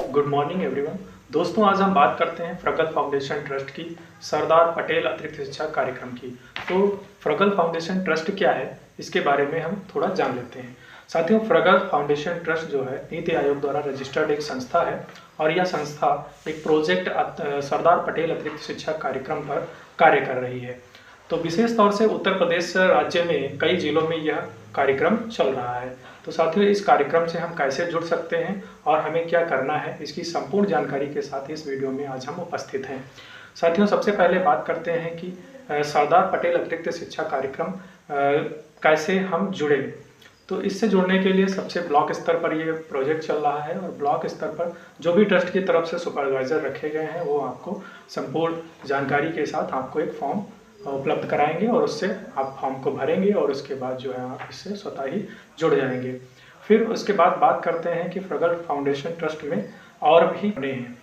Good morning everyone. दोस्तों, आज हम बात करते हैं फ्रगल फाउंडेशन ट्रस्ट की सरदार पटेल अतिरिक्त शिक्षा कार्यक्रम की। तो फ्रगल फाउंडेशन ट्रस्ट क्या है, इसके बारे में हम थोड़ा जान लेते हैं। साथियों, फ्रगल फाउंडेशन ट्रस्ट जो है नीति आयोग द्वारा रजिस्टर्ड एक संस्था है और यह संस्था एक प्रोजेक्ट सरदार पटेल अतिरिक्त शिक्षा कार्यक्रम पर कार्य कर रही है। तो विशेष तौर से उत्तर प्रदेश राज्य में कई जिलों में यह कार्यक्रम चल रहा है। तो साथियों, इस कार्यक्रम से हम कैसे जुड़ सकते हैं और हमें क्या करना है, इसकी संपूर्ण जानकारी के साथ इस वीडियो में आज हम उपस्थित हैं। साथियों, सबसे पहले बात करते हैं कि सरदार पटेल अतिरिक्त शिक्षा कार्यक्रम कैसे हम जुड़े। तो इससे जुड़ने के लिए सबसे ब्लॉक स्तर पर ये प्रोजेक्ट चल रहा है और ब्लॉक स्तर पर जो भी ट्रस्ट की तरफ से सुपरवाइजर रखे गए हैं वो आपको संपूर्ण जानकारी के साथ आपको एक फॉर्म उपलब्ध कराएंगे और उससे आप फॉर्म को भरेंगे और उसके बाद जो है आप इससे स्वतः ही जुड़ जाएंगे। फिर उसके बाद बात करते हैं कि फ्रगल फाउंडेशन ट्रस्ट में और भी बने हैं।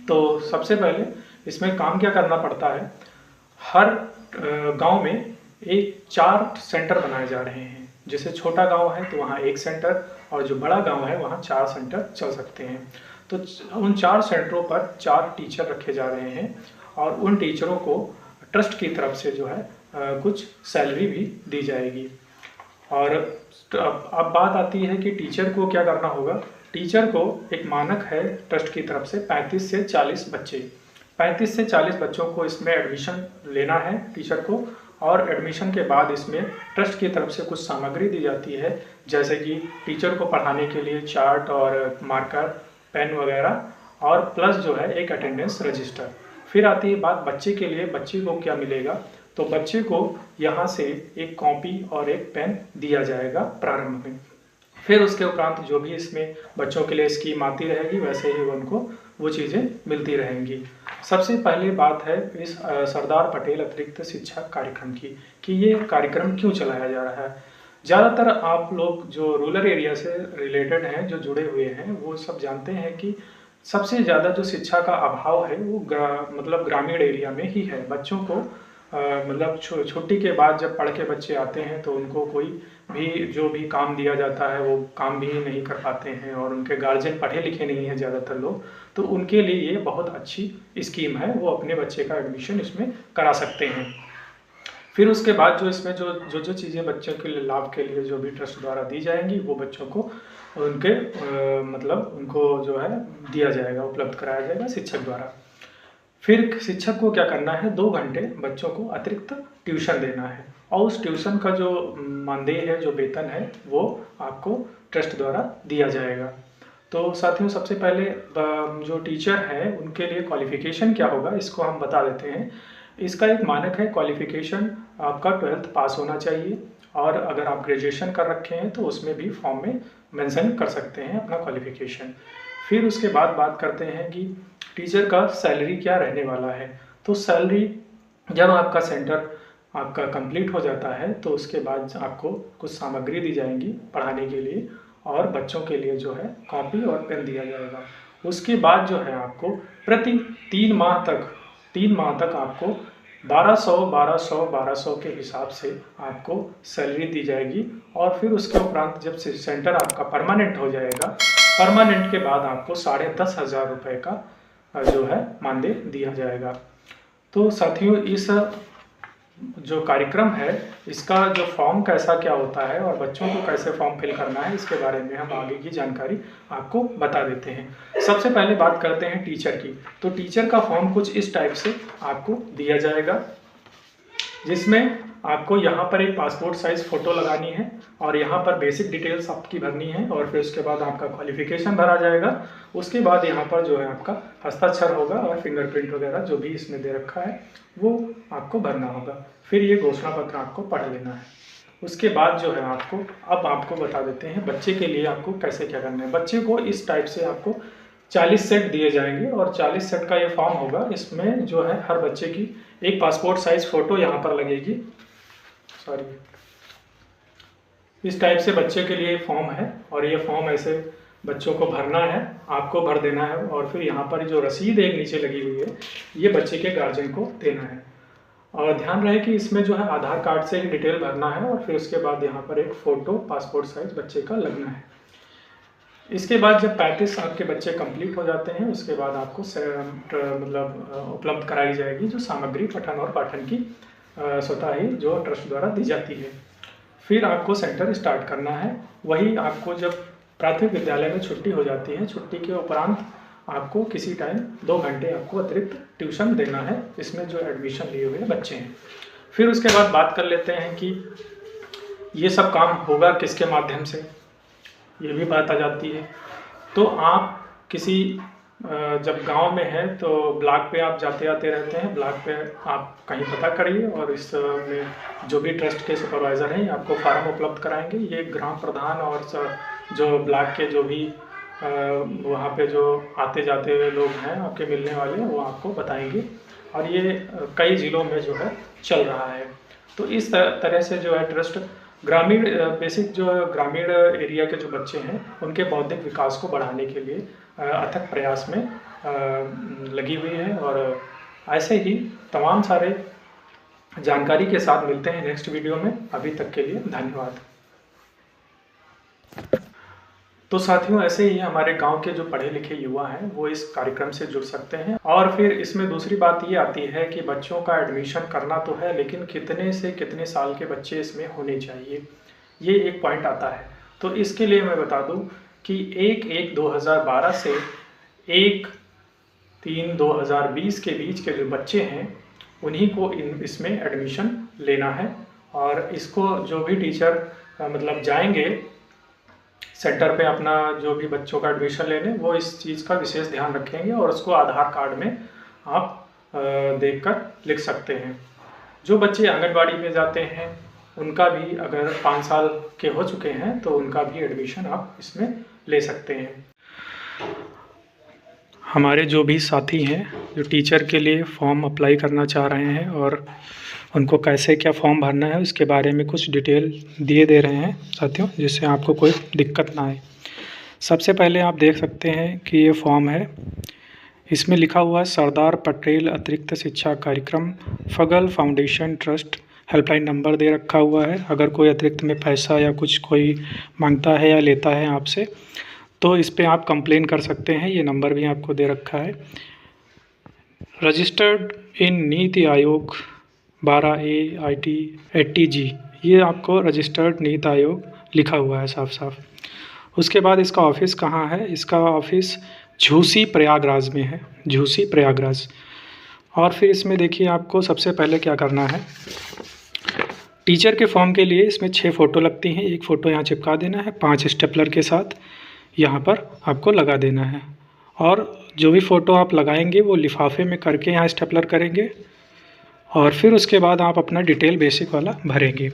तो सबसे पहले इसमें काम क्या करना पड़ता है, हर गांव में एक 4 सेंटर बनाए जा रहे हैं। जैसे छोटा गांव है तो वहाँ 1 सेंटर और जो बड़ा गांव है वहाँ 4 सेंटर चल सकते हैं। तो उन 4 सेंटरों पर 4 टीचर रखे जा रहे हैं और उन टीचरों को ट्रस्ट की तरफ से जो है कुछ सैलरी भी दी जाएगी। और अब बात आती है कि टीचर को क्या करना होगा। टीचर को एक मानक है ट्रस्ट की तरफ से 35 से 40 बच्चे, 35 से 40 बच्चों को इसमें एडमिशन लेना है टीचर को। और एडमिशन के बाद इसमें ट्रस्ट की तरफ से कुछ सामग्री दी जाती है, जैसे कि टीचर को पढ़ाने के लिए चार्ट और मार्कर, पेन वगैरह और प्लस जो है एक अटेंडेंस रजिस्टर। फिर आती है बात बच्चे के लिए, बच्चे को क्या मिलेगा। तो बच्चे को यहाँ से एक कॉपी और एक पेन दिया जाएगा प्रारंभ में। फिर उसके उपरांत जो भी इसमें बच्चों के लिए स्कीम आती रहेगी वैसे ही उनको वो चीज़ें मिलती रहेंगी। सबसे पहले बात है इस सरदार पटेल अतिरिक्त शिक्षा कार्यक्रम की कि ये कार्यक्रम क्यों चलाया जा रहा है। ज़्यादातर आप लोग जो रूरल एरिया से रिलेटेड हैं, जो जुड़े हुए हैं, वो सब जानते हैं कि सबसे ज़्यादा जो शिक्षा का अभाव है वो मतलब ग्रामीण एरिया में ही है। बच्चों को मतलब छुट्टी के बाद जब पढ़ के बच्चे आते हैं तो उनको कोई भी जो भी काम दिया जाता है वो काम भी नहीं कर पाते हैं और उनके गार्जियन पढ़े लिखे नहीं हैं ज़्यादातर लोग। तो उनके लिए ये बहुत अच्छी स्कीम है, वो अपने बच्चे का एडमिशन इसमें करा सकते हैं। फिर उसके बाद जो इसमें जो चीज़ें बच्चों के लिए लाभ के लिए जो भी ट्रस्ट द्वारा दी जाएंगी वो बच्चों को उनके मतलब उनको जो है दिया जाएगा, उपलब्ध कराया जाएगा शिक्षक द्वारा। फिर शिक्षक को क्या करना है, 2 घंटे बच्चों को अतिरिक्त ट्यूशन देना है और उस ट्यूशन का जो मानदेय है, जो वेतन है, वो आपको ट्रस्ट द्वारा दिया जाएगा। तो साथियों, सबसे पहले जो टीचर है उनके लिए क्वालिफिकेशन क्या होगा इसको हम बता देते हैं। इसका एक मानक है, क्वालिफिकेशन आपका 12th पास होना चाहिए और अगर आप ग्रेजुएशन कर रखे हैं तो उसमें भी फॉर्म में मेंशन कर सकते हैं अपना क्वालिफिकेशन। फिर उसके बाद बात करते हैं कि टीचर का सैलरी क्या रहने वाला है। तो सैलरी जब आपका सेंटर आपका कंप्लीट हो जाता है तो उसके बाद आपको कुछ सामग्री दी जाएंगी पढ़ाने के लिए और बच्चों के लिए जो है कॉपी और पेन दिया जाएगा। उसके बाद जो है आपको प्रति 3 माह तक आपको 1200 के हिसाब से आपको सैलरी दी जाएगी। और फिर उसके उपरांत जब से सेंटर आपका परमानेंट हो जाएगा, परमानेंट के बाद आपको 10,500 रुपये का जो है मानदेय दिया जाएगा। तो साथियों, इस जो कार्यक्रम है इसका जो फॉर्म कैसा क्या होता है और बच्चों को कैसे फॉर्म फिल करना है इसके बारे में हम आगे की जानकारी आपको बता देते हैं। सबसे पहले बात करते हैं टीचर की। तो टीचर का फॉर्म कुछ इस टाइप से आपको दिया जाएगा, जिसमें आपको यहाँ पर एक पासपोर्ट साइज फ़ोटो लगानी है और यहाँ पर बेसिक डिटेल्स आपकी भरनी है और फिर उसके बाद आपका क्वालिफिकेशन भरा जाएगा। उसके बाद यहाँ पर जो है आपका हस्ताक्षर होगा और फिंगरप्रिंट वगैरह जो भी इसमें दे रखा है वो आपको भरना होगा। फिर ये घोषणा पत्र आपको पढ़ लेना है। उसके बाद जो है आपको बता देते हैं बच्चे के लिए आपको कैसे क्या करना है। बच्चे को इस टाइप से आपको 40 सेट दिए जाएंगे और 40 सेट का ये फॉर्म होगा। इसमें जो है हर बच्चे की एक पासपोर्ट साइज फ़ोटो यहाँ पर लगेगी। इस टाइप से बच्चे के लिए फॉर्म है और ये फॉर्म ऐसे बच्चों को भरना है, आपको भर देना है और फिर यहाँ पर जो रसीद एक नीचे लगी हुई है ये बच्चे के गार्जियन को देना है। और ध्यान रहे कि इसमें जो है आधार कार्ड से ही डिटेल भरना है और फिर उसके बाद यहाँ पर एक फ़ोटो पासपोर्ट साइज बच्चे का लगना है। इसके बाद जब 35 आपके बच्चे कंप्लीट हो जाते हैं, उसके बाद आपको मतलब उपलब्ध कराई जाएगी जो सामग्री पठन और पाठन की स्वतः ही जो ट्रस्ट द्वारा दी जाती है। फिर आपको सेंटर स्टार्ट करना है। वही आपको जब प्राथमिक विद्यालय में छुट्टी हो जाती है, छुट्टी के उपरांत आपको किसी टाइम 2 घंटे आपको अतिरिक्त ट्यूशन देना है इसमें जो एडमिशन लिए हुए बच्चे हैं। फिर उसके बाद बात कर लेते हैं कि ये सब काम होगा किसके माध्यम से, ये भी बात आ जाती है। तो आप किसी जब गांव में है तो ब्लॉक पे आप जाते आते रहते हैं, ब्लॉक पे आप कहीं पता करिए और इसमें जो भी ट्रस्ट के सुपरवाइज़र हैं आपको फार्म उपलब्ध कराएंगे। ये ग्राम प्रधान और जो ब्लॉक के जो भी वहाँ पे जो आते जाते हुए लोग हैं आपके मिलने वाले, वो आपको बताएंगे। और ये कई ज़िलों में जो है चल रहा है। तो इस तरह से जो है ट्रस्ट ग्रामीण बेसिक जो ग्रामीण एरिया के जो बच्चे हैं उनके बौद्धिक विकास को बढ़ाने के लिए अथक प्रयास में लगी हुई है। और ऐसे ही तमाम सारे जानकारी के साथ मिलते हैं नेक्स्ट वीडियो में। अभी तक के लिए धन्यवाद। तो साथियों, ऐसे ही हमारे गांव के जो पढ़े लिखे युवा हैं वो इस कार्यक्रम से जुड़ सकते हैं। और फिर इसमें दूसरी बात ये आती है कि बच्चों का एडमिशन करना तो है, लेकिन कितने से कितने साल के बच्चे इसमें होने चाहिए, ये एक पॉइंट आता है। तो इसके लिए मैं बता दूं कि 1/1/2012 से 1/3/2020 के बीच के जो बच्चे हैं उन्हीं को इसमें एडमिशन लेना है। और इसको जो भी टीचर मतलब जाएंगे सेंटर पे अपना जो भी बच्चों का एडमिशन लेने, वो इस चीज़ का विशेष ध्यान रखेंगे और उसको आधार कार्ड में आप देखकर लिख सकते हैं। जो बच्चे आंगनबाड़ी में जाते हैं उनका भी अगर 5 साल के हो चुके हैं तो उनका भी एडमिशन आप इसमें ले सकते हैं। हमारे जो भी साथी हैं जो टीचर के लिए फॉर्म अप्लाई करना चाह रहे हैं और उनको कैसे क्या फॉर्म भरना है उसके बारे में कुछ डिटेल दिए दे रहे हैं साथियों, जिससे आपको कोई दिक्कत ना आए। सबसे पहले आप देख सकते हैं कि ये फॉर्म है, इसमें लिखा हुआ है सरदार पटेल अतिरिक्त शिक्षा कार्यक्रम फगल फाउंडेशन ट्रस्ट। हेल्पलाइन नंबर दे रखा हुआ है। अगर कोई अतिरिक्त में पैसा या कुछ कोई मांगता है या लेता है आपसे तो इस पर आप कंप्लेन कर सकते हैं। ये नंबर भी आपको दे रखा है। Registered in NITI Aayog 12A IT 80G, ये आपको रजिस्टर्ड नीति आयोग लिखा हुआ है साफ साफ। उसके बाद इसका ऑफिस कहाँ है, इसका ऑफिस झूसी प्रयागराज में है, झूसी प्रयागराज। और फिर इसमें देखिए आपको सबसे पहले क्या करना है, टीचर के फॉर्म के लिए इसमें 6 फ़ोटो लगती हैं। एक फ़ोटो यहाँ चिपका देना है 5 स्टेपलर के साथ, यहाँ पर आपको लगा देना है। और जो भी फ़ोटो आप लगाएंगे वो लिफाफे में करके यहाँ स्टेपलर करेंगे और फिर उसके बाद आप अपना डिटेल बेसिक वाला भरेंगे।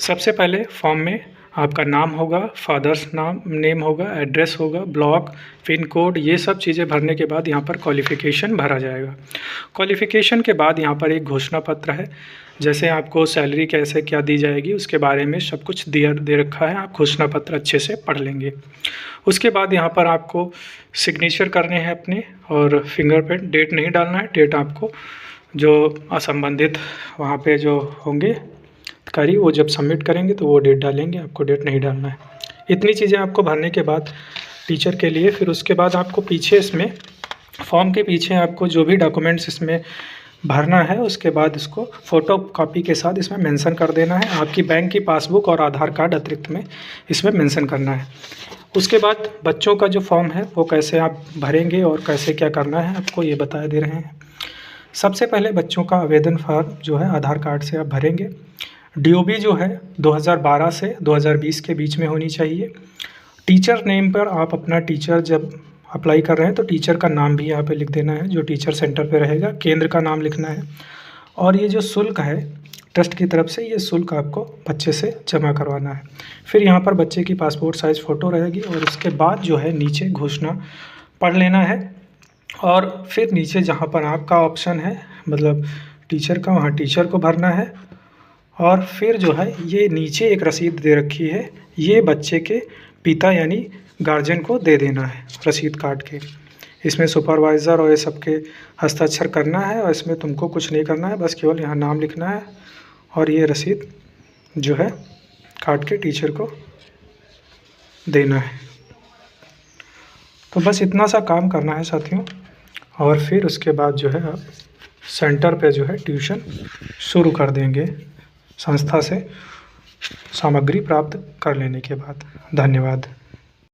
सबसे पहले फॉर्म में आपका नाम होगा, फादर्स नेम होगा, एड्रेस होगा, ब्लॉक, पिन कोड, ये सब चीज़ें भरने के बाद यहाँ पर क्वालिफ़िकेशन भरा जाएगा। क्वालिफ़िकेशन के बाद यहाँ पर एक घोषणा पत्र है, जैसे आपको सैलरी कैसे क्या दी जाएगी उसके बारे में सब कुछ दे रखा है। आप घोषणा पत्र अच्छे से पढ़ लेंगे। उसके बाद यहाँ पर आपको सिग्नेचर करने हैं अपने और फिंगरप्रिंट। डेट नहीं डालना है, डेट आपको जो असंबंधित वहाँ पे जो होंगे अधिकारी वो जब सबमिट करेंगे तो वो डेट डालेंगे, आपको डेट नहीं डालना है। इतनी चीज़ें आपको भरने के बाद टीचर के लिए फिर उसके बाद आपको पीछे इसमें फॉर्म के पीछे आपको जो भी डॉक्यूमेंट्स इसमें भरना है उसके बाद इसको फ़ोटो कॉपी के साथ इसमें मेंशन कर देना है। आपकी बैंक की पासबुक और आधार कार्ड अतिरिक्त में इसमें मेंशन करना है। उसके बाद बच्चों का जो फॉर्म है वो कैसे आप भरेंगे और कैसे क्या करना है आपको ये बता दे रहे हैं। सबसे पहले बच्चों का आवेदन फॉर्म जो है आधार कार्ड से आप भरेंगे। DOB जो है 2012 से 2020 के बीच में होनी चाहिए। टीचर नेम पर आप अपना टीचर जब अप्लाई कर रहे हैं तो टीचर का नाम भी यहाँ पे लिख देना है जो टीचर सेंटर पे रहेगा, केंद्र का नाम लिखना है। और ये जो शुल्क है ट्रस्ट की तरफ से, ये शुल्क आपको बच्चे से जमा करवाना है। फिर यहाँ पर बच्चे की पासपोर्ट साइज़ फ़ोटो रहेगी और उसके बाद जो है नीचे घोषणा पढ़ लेना है। और फिर नीचे जहाँ पर आपका ऑप्शन है मतलब टीचर का, वहाँ टीचर को भरना है। और फिर जो है ये नीचे एक रसीद दे रखी है, ये बच्चे के पिता यानी गार्जियन को दे देना है रसीद काट के। इसमें सुपरवाइज़र और ये सबके हस्ताक्षर करना है और इसमें तुमको कुछ नहीं करना है, बस केवल यहाँ नाम लिखना है और ये रसीद जो है काट के टीचर को देना है। तो बस इतना सा काम करना है साथियों, और फिर उसके बाद जो है आप सेंटर पे जो है ट्यूशन शुरू कर देंगे संस्था से सामग्री प्राप्त कर लेने के बाद। धन्यवाद।